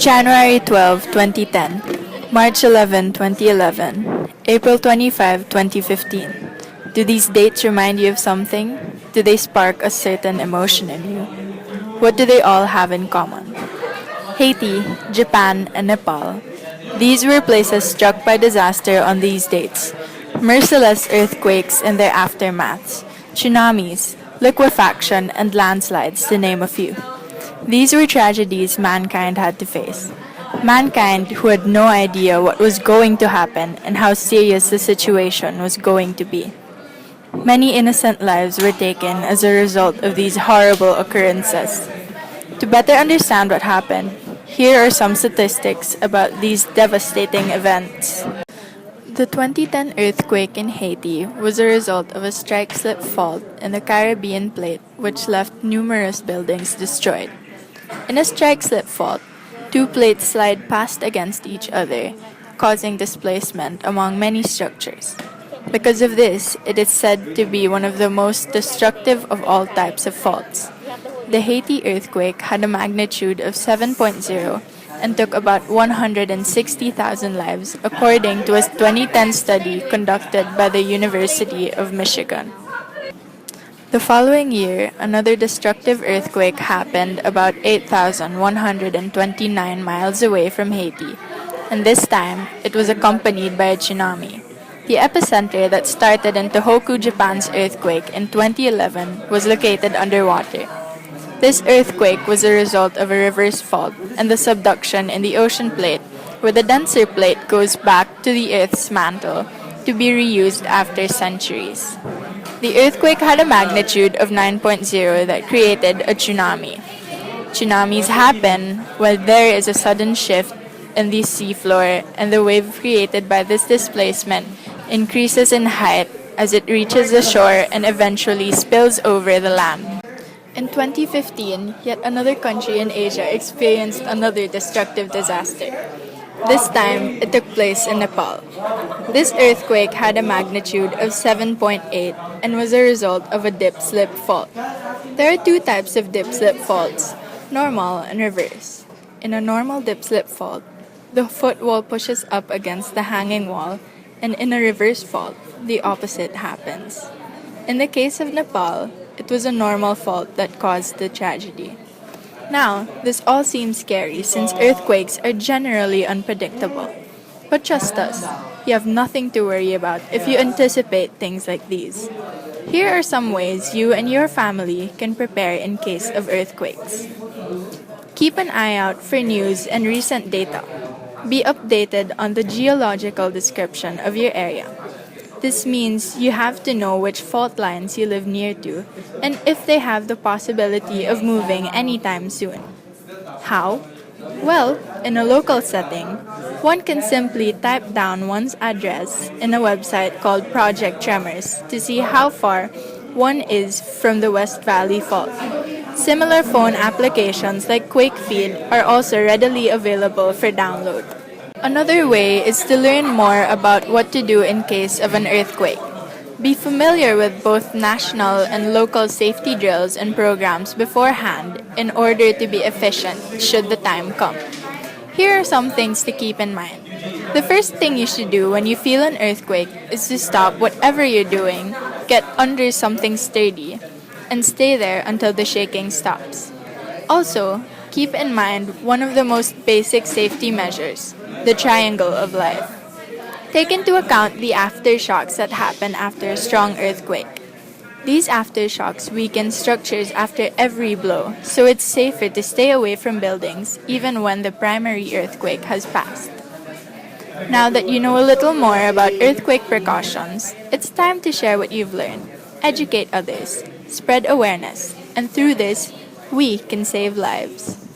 January 12, 2010, March 11, 2011, April 25, 2015. Do these dates remind you of something? Do they spark a certain emotion in you? What do they all have in common? Haiti, Japan, and Nepal. These were places struck by disaster on these dates. Merciless earthquakes and their aftermaths, tsunamis, liquefaction, and landslides, to name a few. These were tragedies mankind had to face. Mankind who had no idea what was going to happen and how serious the situation was going to be. Many innocent lives were taken as a result of these horrible occurrences. To better understand what happened, here are some statistics about these devastating events. The 2010 earthquake in Haiti was a result of a strike-slip fault in the Caribbean plate which left numerous buildings destroyed. In a strike-slip fault, two plates slide past against each other, causing displacement among many structures. Because of this, it is said to be one of the most destructive of all types of faults. The Haiti earthquake had a magnitude of 7.0 and took about 160,000 lives, according to a 2010 study conducted by the University of Michigan. The following year, another destructive earthquake happened about 8,129 miles away from Haiti, and this time it was accompanied by a tsunami. The epicenter that started in Tohoku, Japan's earthquake in 2011 was located underwater. This earthquake was a result of a reverse fault and the subduction in the ocean plate, where the denser plate goes back to the Earth's mantle to be reused after centuries. The earthquake had a magnitude of 9.0 that created a tsunami. Tsunamis happen when there is a sudden shift in the seafloor and the wave created by this displacement increases in height as it reaches the shore and eventually spills over the land. In 2015, yet another country in Asia experienced another destructive disaster. This time, it took place in Nepal. This earthquake had a magnitude of 7.8 and was a result of a dip-slip fault. There are two types of dip-slip faults, normal and reverse. In a normal dip-slip fault, the foot wall pushes up against the hanging wall, and in a reverse fault, the opposite happens. In the case of Nepal, it was a normal fault that caused the tragedy. Now, this all seems scary since earthquakes are generally unpredictable. But trust us, you have nothing to worry about if you anticipate things like these. Here are some ways you and your family can prepare in case of earthquakes. Keep an eye out for news and recent data. Be updated on the geological description of your area. This means you have to know which fault lines you live near to and if they have the possibility of moving anytime soon. How? Well, in a local setting, one can simply type down one's address in a website called Project Tremors to see how far one is from the West Valley Fault. Similar phone applications like QuakeFeed are also readily available for download. Another way is to learn more about what to do in case of an earthquake. Be familiar with both national and local safety drills and programs beforehand in order to be efficient should the time come. Here are some things to keep in mind. The first thing you should do when you feel an earthquake is to stop whatever you're doing, get under something sturdy, and stay there until the shaking stops. Also, keep in mind one of the most basic safety measures, the triangle of life. Take into account the aftershocks that happen after a strong earthquake. These aftershocks weaken structures after every blow, so it's safer to stay away from buildings even when the primary earthquake has passed. Now that you know a little more about earthquake precautions, it's time to share what you've learned, educate others, spread awareness, and through this, we can save lives.